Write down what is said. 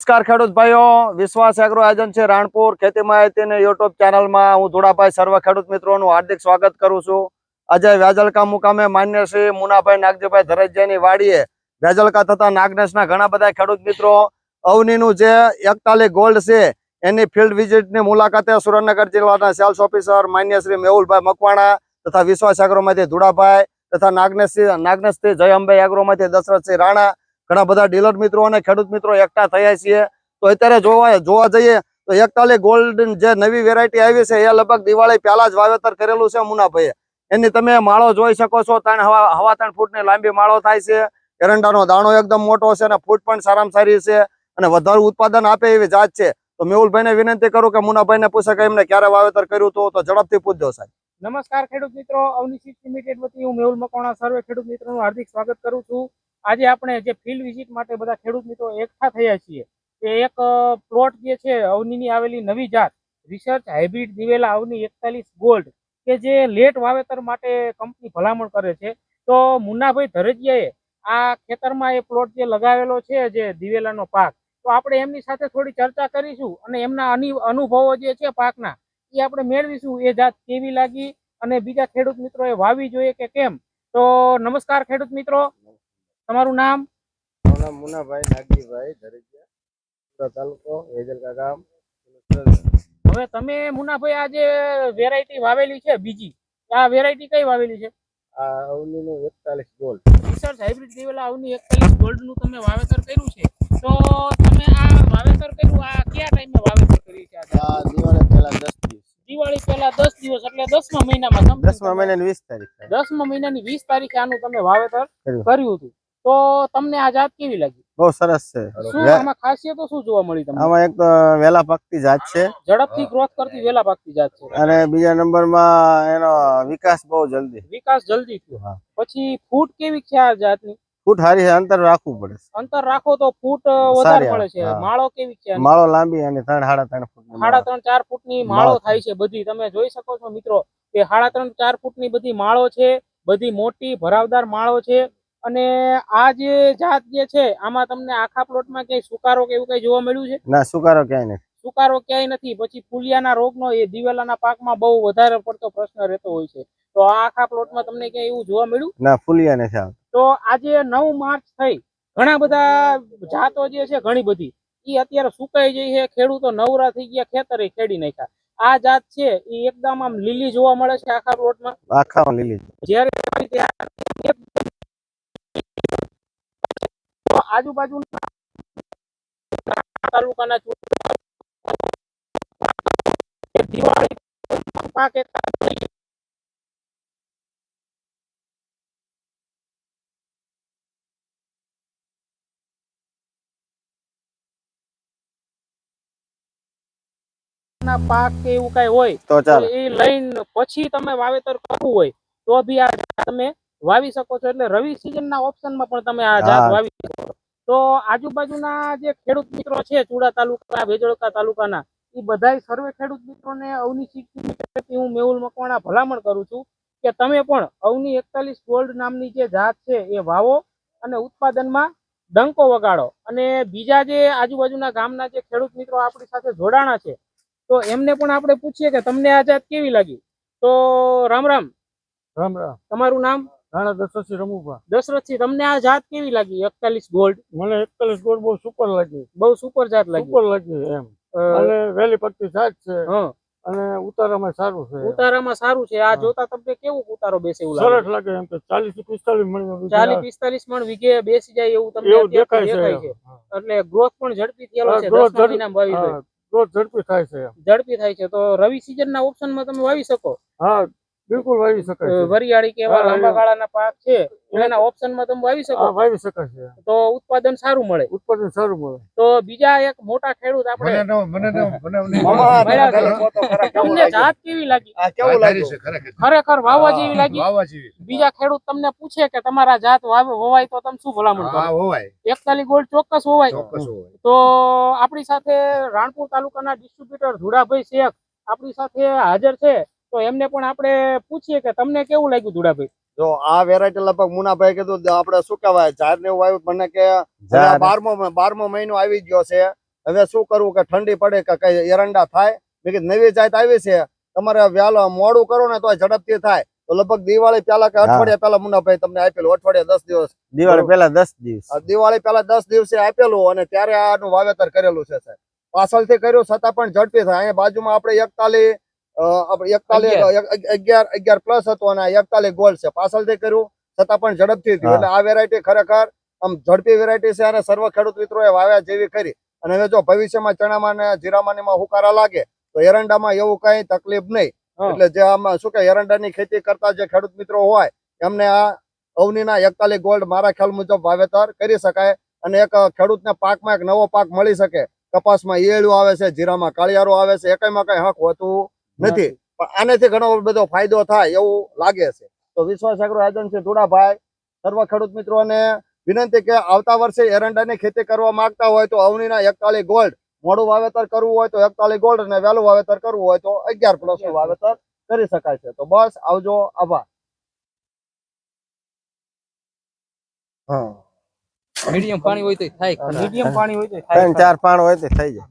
નમસ્કાર ખેડૂત ભાઈઓ, વિશ્વાસ એગ્રો એજન્સી રાણપુર ખેતી માહિતીની યુટ્યુબ ચેનલમાં હું ધુડાભાઈ સર્વ ખેડૂત મિત્રોનું હાર્દિક સ્વાગત કરું છું। આજે વેજલકા મુકામે માન્ય શ્રી મુનાભાઈ નાગજીભાઈ ધરજીયાની વાડીએ વેજલકા તથા નાગનેશના ઘણા બધા ખેડૂત મિત્રો અવનીનું જે 41 ગોલ્ડ છે એની ફિલ્ડ વિઝિટની મુલાકાતે સુરેન્દ્રનગર જિલ્લાના સેલ્સ ઓફિસર માન્ય શ્રી મેહુલભાઈ મકવાણા તથા વિશ્વાસ એગ્રોમાંથી ધુડાભાઈ તથા નાગનેશથી જય અંબે એગ્રોમાંથી દશરથસિંહ રાણા ઘણા બધા ડીલર મિત્રો અને ખેડૂત મિત્રો એકઠા થયા છીએ। તો અત્યારે જોવા જઈએ તો 41 ગોલ્ડ જે નવી વેરાયટી આવી છે એ લગભગ દિવાળી પહેલા જ વાવેતર કરેલું છે મુનાભાઈએ। એની તમે માળો જોઈ શકો છો, 3 ફૂટની લાંબી માળો થાય છે। એરંડાનો દાણો એકદમ મોટો છે અને ફૂટ પણ સારામાં સારી છે અને વધારે ઉત્પાદન આપે એવી જાત છે। તો મેહુલભાઈને વિનંતી કરું કે મુનાભાઈને પૂછે કે એમને ક્યારે વાવેતર કર્યું તો ઝડપથી પૂછજો સાહેબ। નમસ્કાર ખેડૂત મિત્રો, અવની સીડ્સ લિમિટેડ વતી હું મેહુલ મકવાણા સર્વે ખેડૂત મિત્રોનું હાર્દિક સ્વાગત કરું છું। આજે આપણે જે ફિલ્ડ વિઝિટ માટે બધા ખેડૂત મિત્રો એકઠા થયા છીએ તે એક પ્લોટ જે છે અવનીની આવેલી નવી જાત રિસર્ચ હાઇબ્રિડ દિવેલા અવની 41 ગોલ્ડ કે જે લેટ વાવેતર માટે કંપની ભલામણ કરે છે। તો મુન્નાભાઈ ધરજીયાએ આ ખેતરમાં એ પ્લોટ જે લગાવેલો છે જે દિવેલાનો પાક, તો આપણે એમની સાથે થોડી ચર્ચા કરીશું અને એમના અનુભવો જે છે પાકના એ આપણે મેળવીશું। એ જાત કેવી લાગી અને બીજા ખેડૂત મિત્રોએ વાવી જોઈએ કે કેમ। તો નમસ્કાર ખેડૂત મિત્રો, તમારું નામ? મારું નામ મુનાભાઈ નાગજીભાઈ ધરજીયા, તાલુકો વેજલકા ગામ। હવે તમે મુનાભાઈ આ જે વેરાયટી વાવેલી છે બીજી, આ વેરાયટી કઈ વાવેલી છે? આ અવનીનું 41 ગોલ્ડ રિસર્ચ હાઇબ્રિડ દિવેલા અવની 41 ગોલ્ડ નું તમે વાવેતર કર્યું છે। તો તમે આ વાવેતર કર્યું આ કયા ટાઈમે વાવેતર કર્યું છે? આ દિવાળી પહેલા 10 દિવસ, દિવાળી પહેલા 10 દિવસ એટલે 10મા મહિનામાં, 10મા મહિનાની 20 તારીખ, 10મા મહિનાની 20 તારીખે આનું તમે વાવેતર કર્યું હતું। તો તમને આ જાત કેવી લાગી? બહુ સરસ છે। શું આમાં ખાસિયતો શું જોવા મળી તમને? આમાં એક તો વેલા પાકતી જાત છે, ઝડપથી ગ્રોથ કરતી વેલા પાકતી જાત છે અને બીજા નંબરમાં એનો વિકાસ બહુ જલ્દી થયો। પછી ફૂટ કેવી છે આ જાતની? ફૂટ સારી છે, અંતર રાખવું પડે, અંતર રાખો તો ફૂટ વધારે મળે છે। માળો કેવી છે? માળો લાંબી અને 3.5 ફૂટ, 3.5-4 ફૂટની માળો થાય છે બધી। તમે જોઈ શકો છો મિત્રો કે 3.5-4 ફૂટની બધી માળો છે, બધી મોટી ભરાવદાર માળો છે। અને આ જે જાત જે છે આમાં તમને આખા પ્લોટમાં ક્યાંય સુકારો કે એવું કઈ જોવા મળ્યું છે? ના, સુકારો ક્યાંય નથી, સુકારો ક્યાંય નથી। પછી ફૂલિયાના રોગનો એ દિવેલાના પાકમાં બહુ વધારે પડતો પ્રશ્ન રહેતો હોય છે, તો આ આખા પ્લોટમાં તમને ક્યાંય એવું જોવા મળ્યું? ના, ફૂલિયા નથી આવતું। તો આજે 9 માર્ચ થઈ, ઘણા બધા જાતો જે છે ઘણી બધી એ અત્યારે સુકાઈ જઈ છે, ખેડૂતો નવરા થઈ ગયા, ખેતરે ખેડી નાખ્યા। આ જાત છે એ એકદમ આમ લીલી જોવા મળે છે આખા પ્લોટમાં, આખા લીલી। જ્યારે આજુબાજુના તાલુકાના દિવાળી પાક પાક કે એવું કઈ હોય તો ચાલે, એ લઈને પછી તમે વાવેતર કરવું હોય તો બી આ તમે વાવી શકો છો। એટલે રવિ સિઝનના ઓપ્શનમાં પણ તમે આ જાત વાવી શકો। તો આજુબાજુના જે ખેડૂત મિત્રો છે ચુડા તાલુકા, વેજળકા તાલુકાના, એ બધાય સર્વે ખેડૂત મિત્રોને અવની સીડ્સ હું મેહુલ મકવાણા ભલામણ કરું છું કે તમે પણ અવની 41 ગોલ્ડ નામની જે જાત છે એ વાવો અને ઉત્પાદનમાં ડંકો વગાડો। અને બીજા જે આજુબાજુના ગામના જે ખેડૂત મિત્રો આપણી સાથે જોડાણા છે તો એમને પણ આપણે પૂછીએ કે તમને આ જાત કેવી લાગી। તો રામ રામ। રામ રામ। તમારું નામ? રાણા દશરથસિંહ રમુભા। દશરથસિંહ, તમને આ જાત કેવી લાગી 41 ગોલ્ડ? મને 41 ગોલ્ડ બહુ સુપર લાગી, બહુ સુપર જાત લાગી, સુપર લાગી એમ। અને વેલી પડતી જાત છે અને ઉતારામાં સારું છે, ઉતારામાં સારું છે। આ જોતા તમને કેવું ઉતારો બેસે એવું સરસ લાગે? લાગે એમ તો 40-45 મણ, 40-45 મણ વીઘે બેસી જાય એવું તમને દેખાય છે। એટલે ગ્રોથ પણ ઝડપી થયેલો છે, 10મા મહિનામાં વાવી હોય ગ્રોથ ઝડપી થાય છે, ઝડપી થાય છે। તો રવિ સિઝનના ઓપ્શનમાં તમે વાવી શકો। હા, બિલકુલ વાવી શકાય છે। વરિયાળી કે એવા લાંબા ગાળાના પાક છે એના ઓપ્શનમાં તમે વાવી શકો, વાવી શકાય છે, તો ઉત્પાદન સારું મળે, ઉત્પાદન સારું મળે। તો બીજા એક મોટા ખેડૂત આપણે તમને જાત કેવી લાગી? ખરેખર વાવવા જેવી લાગી? બીજા ખેડૂત તમને પૂછે કે તમારા જાત વવાય તો તમે શું ભલામણ કરો? 41 ગોલ્ડ ચોક્કસ વવાય। તો આપણી સાથે રાણપુર તાલુકાના ડિસ્ટ્રીબ્યુટર ધુડાભાઈ શેખ આપણી સાથે હાજર છે, તો એમને પણ આપણે પૂછીએ કે તમને કેવું લાગ્યું ધુડાભાઈ? જો આ વેરાયટી લગભગ મુનાભાઈ કીધું આપણે શું કહેવાય જાહેર ને એવું આવ્યું મને કે 12મો મહિનો આવી ગયો છે હવે શું કરવું કે ઠંડી પડે કે કઈ એરંડા થાય. મેં કીધું નવી જાત આવી છે, તમારે વહેલો મોડું કરો ને તો ઝડપથી થાય. તો લગભગ દિવાળી પહેલા કે અઠવાડિયા પહેલા મુન્નાભાઈ તમને આપેલું, અઠવાડિયા 10 દિવસ દિવાળી પહેલા 10 દિવસ, દિવાળી પહેલા 10 દિવસે આપેલું અને ત્યારે આનું વાવેતર કરેલું છે સાહેબ. પાછળથી કર્યું છતાં પણ ઝડપી થાય. અહીંયા બાજુમાં આપણે 11 પ્લસ હતું અને 41 ગોલ્ડ છે. પાછળથી કર્યું છતાં પણ ઝડપથી થયું. એટલે આ વેરાયટી ખરેખર આમ ઝડપી વેરાયટી છે અને સર્વ ખેડૂત મિત્રોએ વાવ્યા જેવી કરી. અને હવે જો ભવિષ્યમાં ચણામાં ને જીરામાં હુકારા લાગે તો એરંડામાં એવું કઈ તકલીફ નહીં. એટલે જે આમાં શું કે એરંડાની ખેતી કરતા જે ખેડૂત મિત્રો હોય એમને આ અવનીના 41 ગોલ્ડ મારા ખ્યાલ મુજબ વાવેતર કરી શકાય. અને એક ખેડૂતને પાકમાં એક નવો પાક મળી શકે. કપાસમાં ઈયળું આવે છે, જીરામાં કાળિયારું આવે છે, એકાઈમાં કઈ હક હોતું નથી. પણ આનેથી ઘણો બધો ફાયદો થાય એવું લાગે છે. તો વિશ્વાસ એગ્રો એજન્સી ધુડાભાઈ સર્વ ખેડૂત મિત્રોને વિનંતી કે આવતા વર્ષે એરંડાની ખેતી કરવા માંગતા હોય તો અવનીના 41 ગોલ્ડ, મોડું વાવેતર કરવું હોય તો 41 ગોલ્ડ અને વહેલું વાવેતર કરવું હોય તો 11 પ્લસ નું વાવેતર કરી શકાય છે. તો બસ આવજો, આભાર. હા, મીડિયમ પાણી હોય તો થાય. મીડિયમ પાણી હોય તો 3-4 પાણ હોય તો થઈ જાય.